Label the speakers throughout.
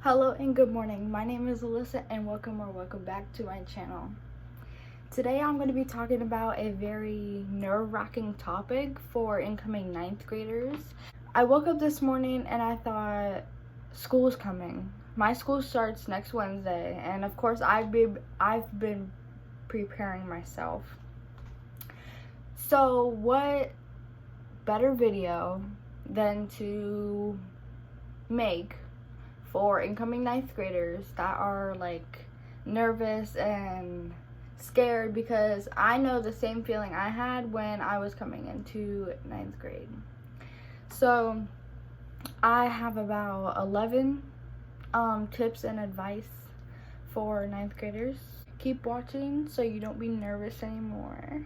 Speaker 1: Hello and good morning. My name is Alyssa and welcome back to my channel. Today I'm going to be talking about a very nerve-wracking topic for incoming 9th graders. I woke up this morning and I thought, school's coming. My school starts next Wednesday, and of course I've been preparing myself. So what better video than to make for incoming 9th graders that are like nervous and scared, because I know the same feeling I had when I was coming into 9th grade. So I have about 11 tips and advice for 9th graders. Keep watching so you don't be nervous anymore.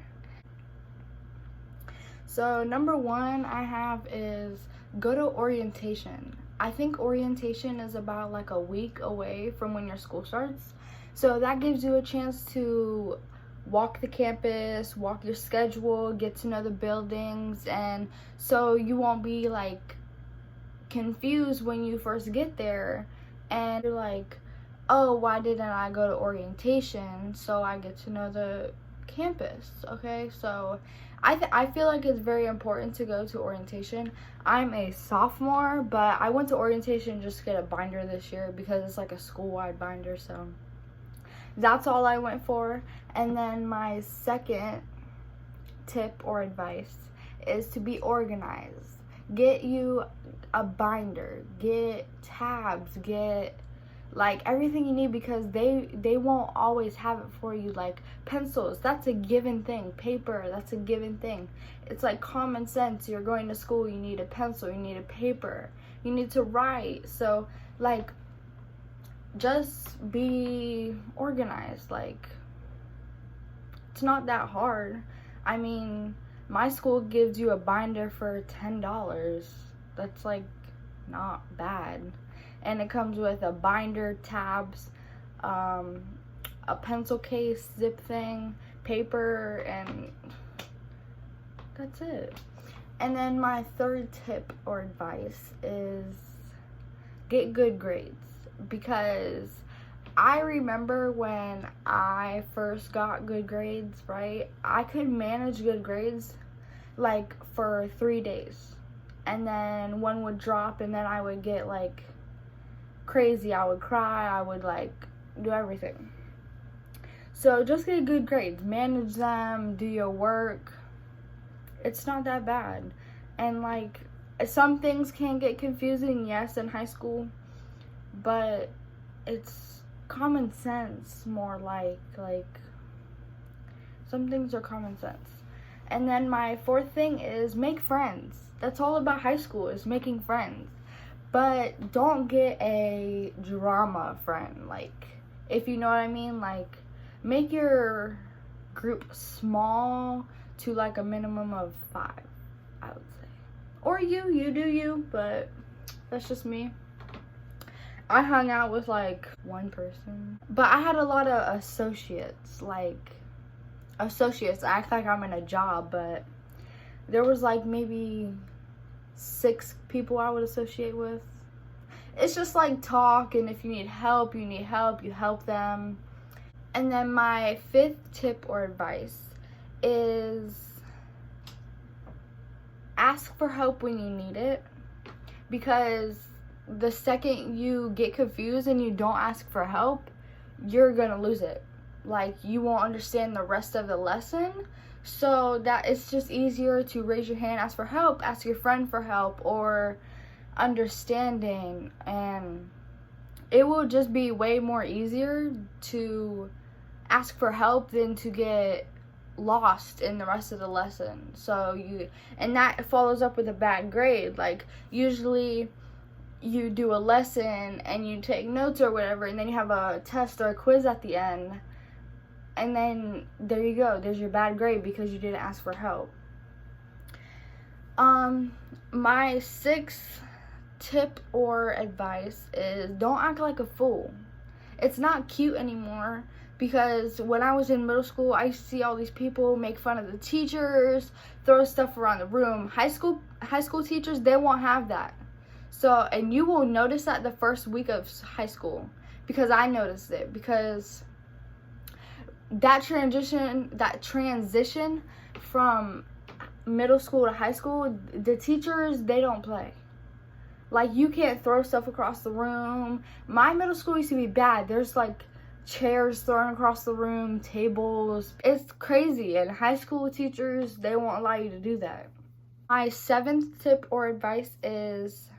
Speaker 1: So number one I have is go to orientation. I think orientation is about like a week away from when your school starts. So that gives you a chance to walk the campus, walk your schedule, get to know the buildings, and so you won't be like confused when you first get there and you're like, oh, why didn't I go to orientation so I get to know the campus? Okay, so I feel like it's very important to go to orientation. I'm a sophomore, but I went to orientation just to get a binder this year because it's like a school-wide binder, so that's all I went for. And then my second tip or advice is to be organized. Get you a binder, get tabs, get like everything you need, because they won't always have it for you. Like pencils, that's a given thing. Paper, that's a given thing. It's like common sense. You're going to school, you need a pencil, you need a paper, you need to write. So like just be organized. Like it's not that hard. I mean, my school gives you a binder for $10. That's like not bad. And it comes with a binder, tabs, a pencil case, zip thing, paper, and that's it. And then my third tip or advice is get good grades, because I remember when I first got good grades, right? I could manage good grades like for 3 days, and then one would drop, and then I would get like crazy. I would cry, I would like do everything. So just get good grades, manage them, do your work. It's not that bad. And like some things can get confusing, yes, in high school, but it's common sense more, like some things are common sense. And then my fourth thing is make friends. That's all about high school, is making friends. But don't get a drama friend, like, if you know what I mean. Like, make your group small to like a minimum of 5, I would say. Or you do you, but that's just me. I hung out with like one person, but I had a lot of associates. Like, associates act like I'm in a job, but there was like maybe 6 people I would associate with. It's just like talk, and if you need help, you help them. And then my 5th tip or advice is ask for help when you need it, because the second you get confused and you don't ask for help, you're gonna lose it. Like, you won't understand the rest of the lesson. So that it's just easier to raise your hand, ask for help, ask your friend for help or understanding, and it will just be way more easier to ask for help than to get lost in the rest of the lesson. So and that follows up with a bad grade. Like, usually you do a lesson and you take notes or whatever, and then you have a test or a quiz at the end, and then there you go, there's your bad grade because you didn't ask for help. My 6th tip or advice is don't act like a fool. It's not cute anymore, because when I was in middle school, I used to see all these people make fun of the teachers, throw stuff around the room. High school teachers, they won't have that. So, and you will notice that the first week of high school, because I noticed it, because that transition from middle school to high school, the teachers, they don't play. Like, you can't throw stuff across the room. My middle school used to be bad. There's like chairs thrown across the room, tables. It's crazy. And high school teachers, they won't allow you to do that. My 7th tip or advice is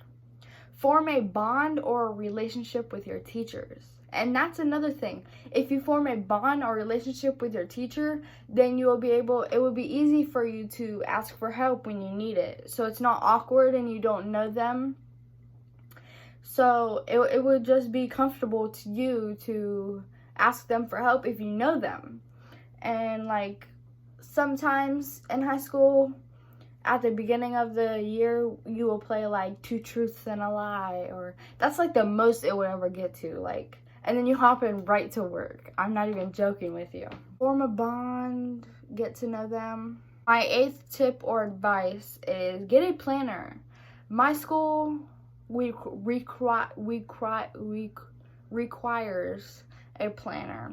Speaker 1: form a bond or a relationship with your teachers. And that's another thing. If you form a bond or relationship with your teacher, then it will be easy for you to ask for help when you need it. So it's not awkward and you don't know them. So it would just be comfortable to you to ask them for help if you know them. And like sometimes in high school, at the beginning of the year, you will play like 2 truths and a lie, or that's like the most it would ever get to, like, and then you hop in right to work. I'm not even joking with you. Form a bond, get to know them. My 8th tip or advice is get a planner. My school requires a planner.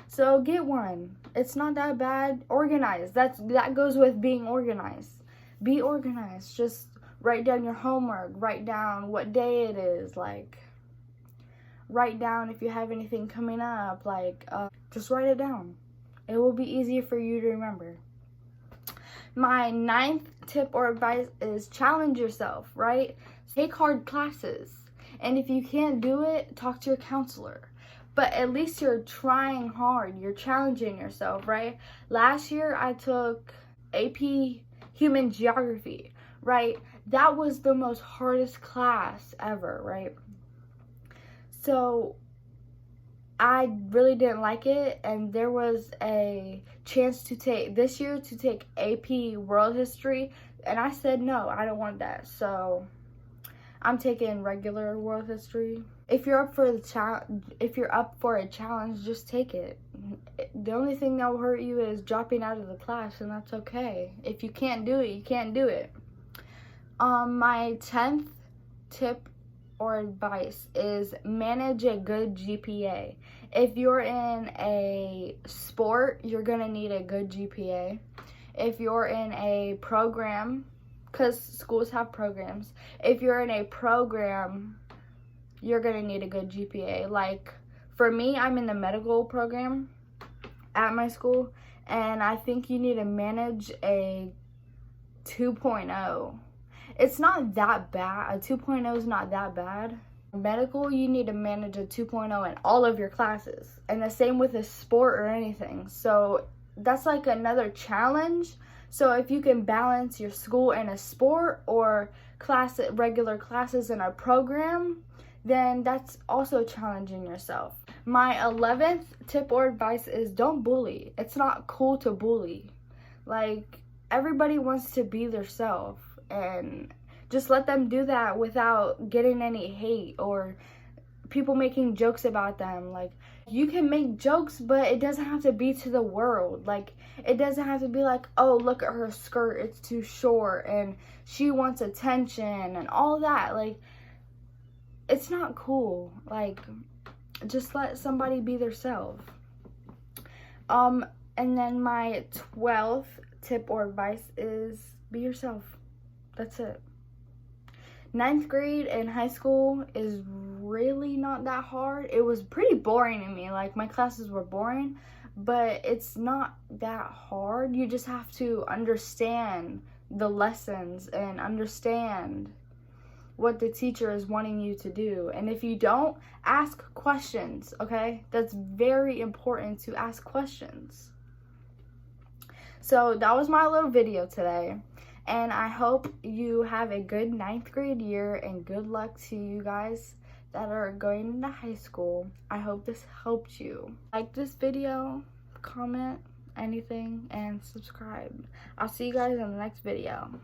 Speaker 1: So get one. It's not that bad. Organize. That goes with being organized. Be organized. Just write down your homework. Write down what day it is. Like, write down if you have anything coming up. Like, just write it down. It will be easier for you to remember. My 9th tip or advice is challenge yourself, right? Take hard classes. And if you can't do it, talk to your counselor. But at least you're trying hard. You're challenging yourself, right? Last year, I took AP Human Geography, right? That was the most hardest class ever, right? So I really didn't like it. And there was a chance to take AP World History. And I said, no, I don't want that. So I'm taking regular world history. If you're up for a challenge, just take it. The only thing that will hurt you is dropping out of the class, and that's okay. If you can't do it, you can't do it. My 10th tip or advice is manage a good GPA. If you're in a sport, you're gonna need a good GPA. If you're in a program, because schools have programs, if you're in a program, you're gonna need a good GPA. Like, for me, I'm in the medical program at my school, and I think you need to manage a 2.0. It's not that bad. A 2.0 is not that bad. Medical, you need to manage a 2.0 in all of your classes, and the same with a sport or anything. So that's like another challenge. So if you can balance your school and a sport, or regular classes in a program, then that's also challenging yourself. My 11th tip or advice is don't bully. It's not cool to bully. Like, everybody wants to be themselves, and just let them do that without getting any hate or people making jokes about them. Like, you can make jokes, but it doesn't have to be to the world. Like, it doesn't have to be like, oh, look at her skirt, it's too short, and she wants attention, and all that. Like, it's not cool. Like, just let somebody be themselves. And then my 12th tip or advice is be yourself. That's it. 9th grade in high school is really not that hard. It was pretty boring to me. Like, my classes were boring, but it's not that hard. You just have to understand the lessons and understand what the teacher is wanting you to do. And if you don't, ask questions, okay? That's very important, to ask questions. So that was my little video today. And I hope you have a good 9th grade year, and good luck to you guys that are going into high school. I hope this helped you. Like this video, comment, anything, and subscribe. I'll see you guys in the next video.